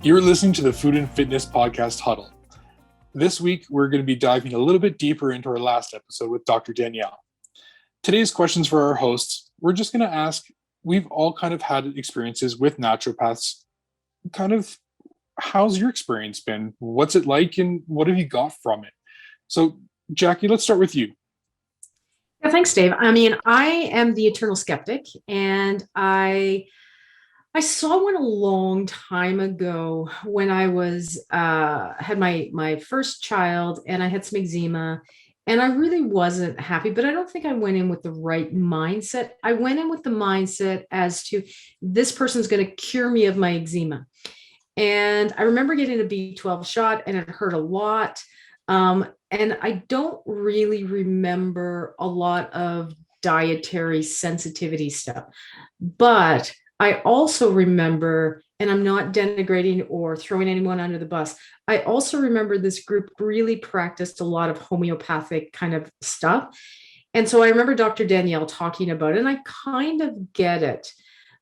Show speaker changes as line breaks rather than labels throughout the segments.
You're listening to the Food and Fitness podcast Huddle. This week, we're going to be diving a little bit deeper into our last episode with Dr. Danielle. Today's questions for our hosts, we're just going to ask, we've all kind of had experiences with naturopaths. Kind of, how's your experience been? What's it like and what have you got from it? So, Jackie, let's start with you.
Yeah, thanks, Dave. I mean, I am the eternal skeptic, and I saw one a long time ago when I was had my first child, and I had some eczema, and I really wasn't happy. But I don't think I went in with the right mindset. I went in with the mindset as to this person's going to cure me of my eczema. And I remember getting a B12 shot, and it hurt a lot. And I don't really remember a lot of dietary sensitivity stuff, but I also remember, and I'm not denigrating or throwing anyone under the bus, I also remember this group really practiced a lot of homeopathic kind of stuff. And so I remember Dr. Danielle talking about it, and I kind of get it.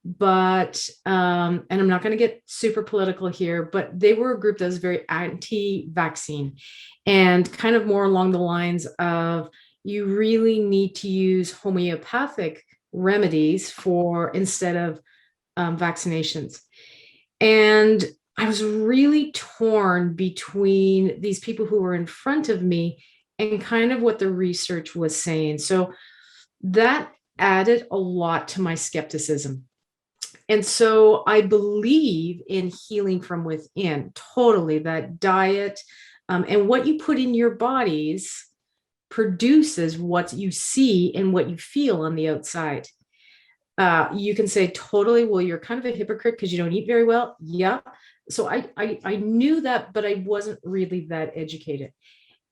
But, and I'm not going to get super political here, but they were a group that was very anti-vaccine and kind of more along the lines of you really need to use homeopathic remedies for instead of vaccinations. And I was really torn between these people who were in front of me and kind of what the research was saying. So that added a lot to my skepticism. And so I believe in healing from within, totally, that diet and what you put in your bodies produces what you see and what you feel on the outside. You can say totally, well, you're kind of a hypocrite because you don't eat very well. Yeah. So I knew that, but I wasn't really that educated.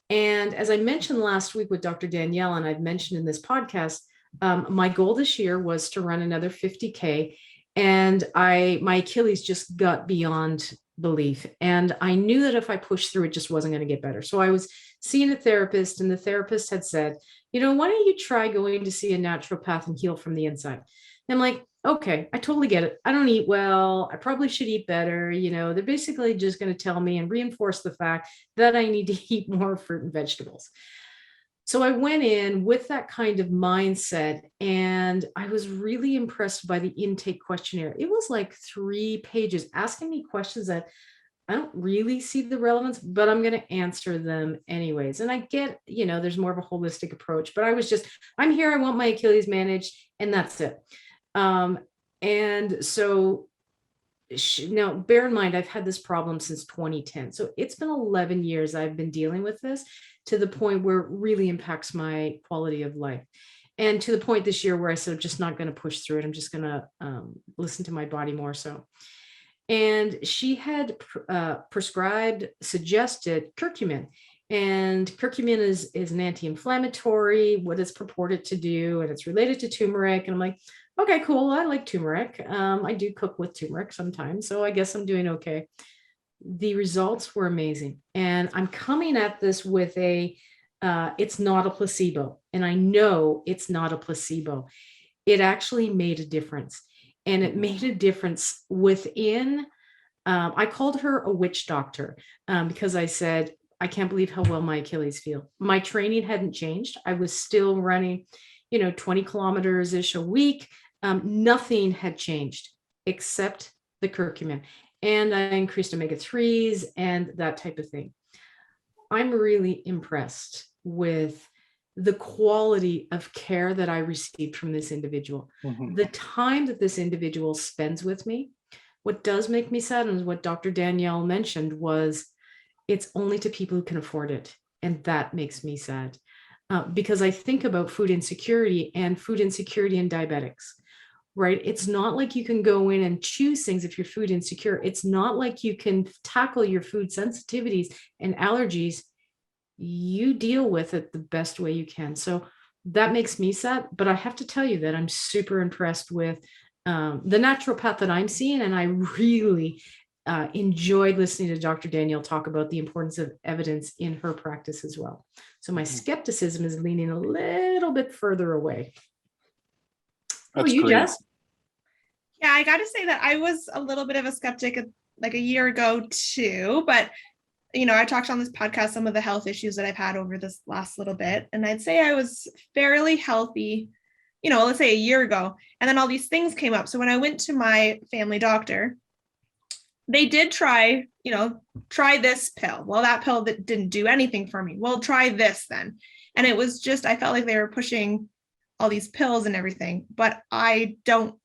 And as I mentioned last week with Dr. Danielle, and I've mentioned in this podcast, my goal this year was to run another 50K. And my Achilles just got beyond belief. And I knew that if I pushed through, it just wasn't going to get better. So I was seeing a therapist, and the therapist had said, why don't you try going to see a naturopath and heal from the inside? And I'm like, okay, I totally get it. I don't eat well. I probably should eat better. They're basically just going to tell me and reinforce the fact that I need to eat more fruit and vegetables. So I went in with that kind of mindset, and I was really impressed by the intake questionnaire. It was like 3 pages asking me questions that I don't really see the relevance, but I'm going to answer them anyways. And I get, there's more of a holistic approach, but I'm here. I want my Achilles managed, and that's it. And so now bear in mind, I've had this problem since 2010. So it's been 11 years I've been dealing with this, to the point where it really impacts my quality of life. And to the point this year where I said, I'm just not going to push through it. I'm just going to listen to my body more so. And she had suggested curcumin. And curcumin is an anti-inflammatory, what it's purported to do, and it's related to turmeric. And I'm like, okay, cool. I like turmeric. I do cook with turmeric sometimes, so I guess I'm doing okay. The results were amazing. And I'm coming at this with it's not a placebo. And I know it's not a placebo. It actually made a difference. And it made a difference within, I called her a witch doctor because I said, I can't believe how well my Achilles feel. My training hadn't changed. I was still running, 20 kilometers-ish a week. Nothing had changed except the curcumin. And I increased omega-3s and that type of thing. I'm really impressed with the quality of care that I received from this individual. Mm-hmm. The time that this individual spends with me. What does make me sad, and what Dr. Danielle mentioned, was it's only to people who can afford it. And that makes me sad because I think about food insecurity and diabetics. Right? It's not like you can go in and choose things if you're food insecure. It's not like you can tackle your food sensitivities and allergies. You deal with it the best way you can. So that makes me sad. But I have to tell you that I'm super impressed with the naturopath that I'm seeing. And I really enjoyed listening to Dr. Danielle talk about the importance of evidence in her practice as well. So my skepticism is leaning a little bit further away.
That's
you,
great.
Jess?
Yeah, I got to say that I was a little bit of a skeptic like a year ago too, but I talked on this podcast some of the health issues that I've had over this last little bit, and I'd say I was fairly healthy, let's say a year ago, and then all these things came up. So when I went to my family doctor, they did try this pill. Well, that pill that didn't do anything for me. Well, try this then. And it was just, I felt like they were pushing all these pills and everything, but I don't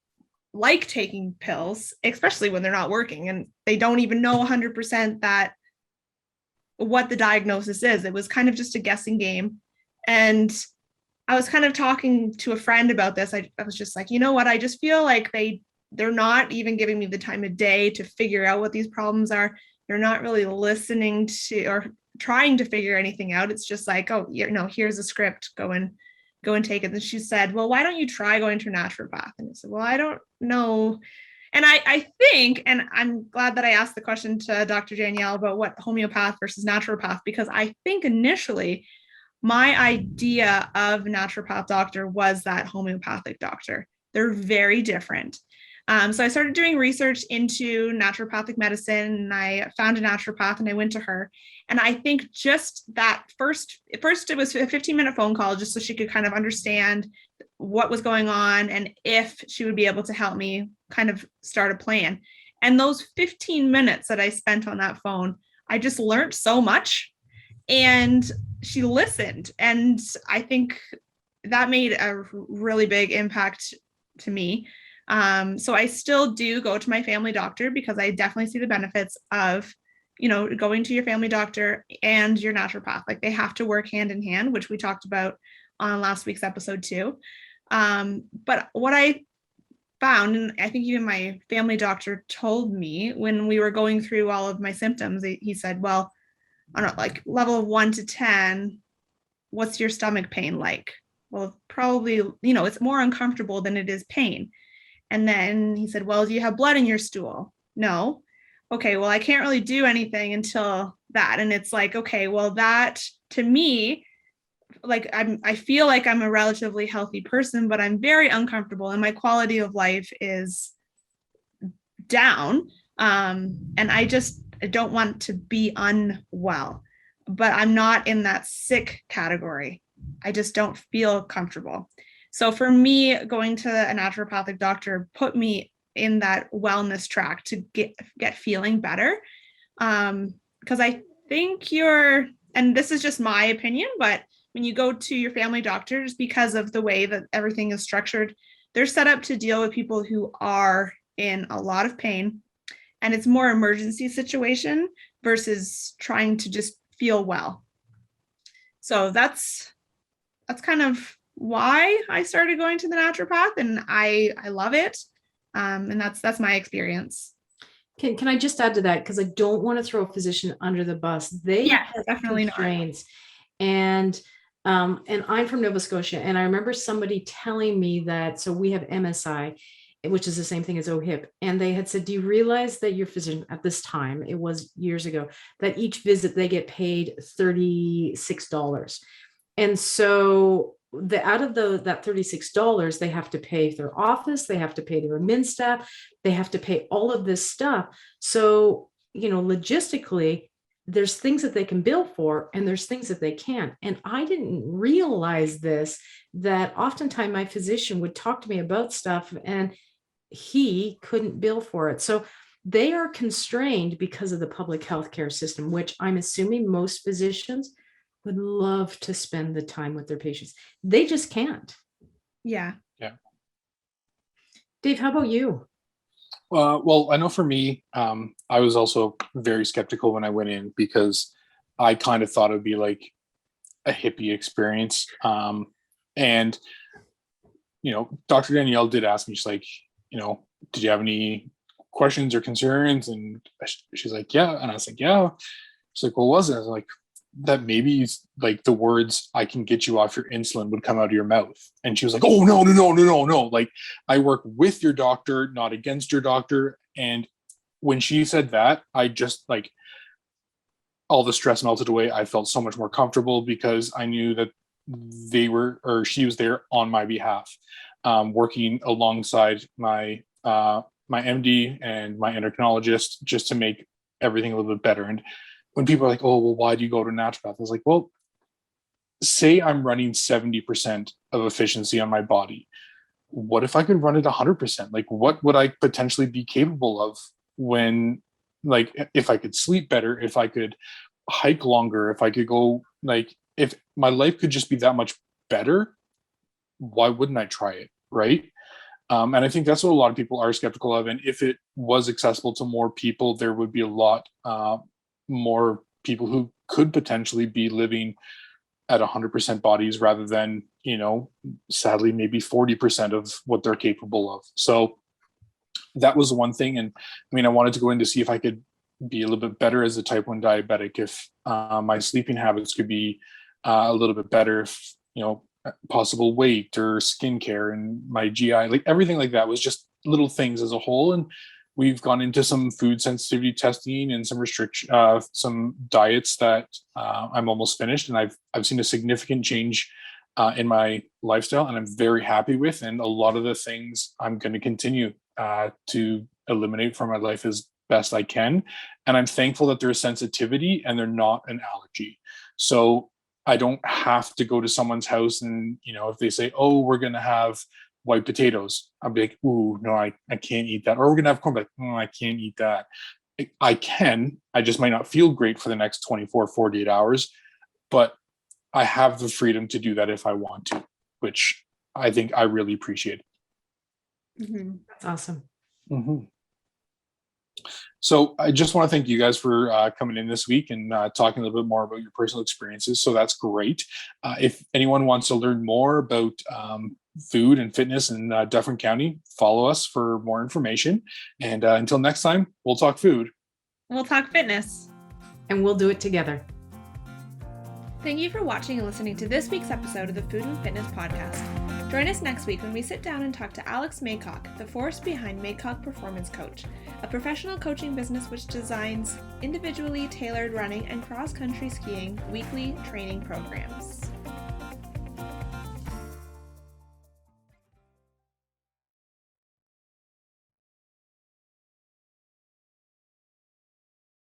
like taking pills, especially when they're not working and they don't even know 100% that what the diagnosis is. It was kind of just a guessing game. And I was kind of talking to a friend about this. I was just like, you know what? I just feel like they're not even giving me the time of day to figure out what these problems are. They're not really listening to or trying to figure anything out. It's just like, oh, here's a script, go and take it. And she said, well, why don't you try going to a naturopath? And I said, well, I don't know. And I think, and I'm glad that I asked the question to Dr. Danielle about what homeopath versus naturopath, because I think initially my idea of naturopath doctor was that homeopathic doctor. They're very different. So I started doing research into naturopathic medicine, and I found a naturopath and I went to her. And I think just that first it was a 15-minute phone call just so she could kind of understand what was going on and if she would be able to help me kind of start a plan. And those 15 minutes that I spent on that phone, I just learned so much, and she listened. And I think that made a really big impact to me. So I still do go to my family doctor because I definitely see the benefits of, going to your family doctor and your naturopath. Like, they have to work hand in hand, which we talked about on last week's episode too. But what I found, and I think even my family doctor told me when we were going through all of my symptoms, he said, well, on a level of 1 to 10, what's your stomach pain like? Well, probably, it's more uncomfortable than it is pain. And then he said, well, do you have blood in your stool? No. Okay, well, I can't really do anything until that. And it's like, okay, well, that to me, I feel like I'm a relatively healthy person, but I'm very uncomfortable and my quality of life is down. And I don't want to be unwell, but I'm not in that sick category. I just don't feel comfortable. So for me, going to a naturopathic doctor put me in that wellness track to get feeling better. Because I think and this is just my opinion, but when you go to your family doctors, because of the way that everything is structured, they're set up to deal with people who are in a lot of pain, and it's more emergency situation versus trying to just feel well. So that's kind of why I started going to the naturopath, and I love it. And that's my experience.
Can I just add to that? Because I don't want to throw a physician under the bus. They have
definitely
constraints. And I'm from Nova Scotia, and I remember somebody telling me that, so we have MSI, which is the same thing as OHIP. And they had said, do you realize that your physician at this time, it was years ago, that each visit they get paid $36. And so out of that $36, they have to pay their office, they have to pay their admin staff, they have to pay all of this stuff. So, logistically, there's things that they can bill for and there's things that they can't. And I didn't realize that oftentimes my physician would talk to me about stuff and he couldn't bill for it. So they are constrained because of the public healthcare system, which I'm assuming most physicians would love to spend the time with their patients. They just can't.
Yeah.
Dave, how about you?
Well, I know for me, I was also very skeptical when I went in because I kind of thought it would be like a hippie experience. And, Dr. Danielle did ask me, she's like, did you have any questions or concerns? And she's like, yeah. And I was like, yeah. She's like, what was it? I was like, that maybe like the words "I can get you off your insulin" would come out of your mouth. And she was like, oh, no. Like, I work with your doctor, not against your doctor. And when she said that, I just like all the stress melted away. I felt so much more comfortable because I knew that she was there on my behalf, working alongside my MD and my endocrinologist just to make everything a little bit better. And when people are like, "Oh, well, why do you go to naturopath?" I was like, well, say I'm running 70% of efficiency on my body. What if I could run it 100%? Like, what would I potentially be capable of when, like, if I could sleep better, if I could hike longer, if I could go, like, if my life could just be that much better, why wouldn't I try it? Right. And I think that's what a lot of people are skeptical of. And if it was accessible to more people, there would be a lot more people who could potentially be living at 100% bodies rather than, sadly, maybe 40% of what they're capable of. So that was one thing. And I mean, I wanted to go in to see if I could be a little bit better as a type 1 diabetic, if my sleeping habits could be a little bit better, if, possible weight or skincare and my GI, like everything like that was just little things as a whole. And we've gone into some food sensitivity testing and some diets that I'm almost finished, and I've seen a significant change in my lifestyle, and I'm very happy with. And a lot of the things I'm going to continue to eliminate from my life as best I can. And I'm thankful that there's sensitivity and they're not an allergy. So I don't have to go to someone's house and, if they say, "Oh, we're going to have white potatoes," I'll be like, "Ooh, no, I can't eat that." Or "We're going to have corn," like, "Oh, I can't eat that." I just might not feel great for the next 24, 48 hours, but I have the freedom to do that if I want to, which I think I really appreciate.
That's awesome.
Mm-hmm. So I just want to thank you guys for coming in this week and talking a little bit more about your personal experiences. So that's great. If anyone wants to learn more about food and fitness in Dufferin County, follow us for more information. And until next time, we'll talk food.
We'll talk fitness.
And we'll do it together.
Thank you for watching and listening to this week's episode of the Food and Fitness Podcast. Join us next week when we sit down and talk to Alex Maycock, the force behind Maycock Performance Coach, a professional coaching business which designs individually tailored running and cross-country skiing weekly training programs.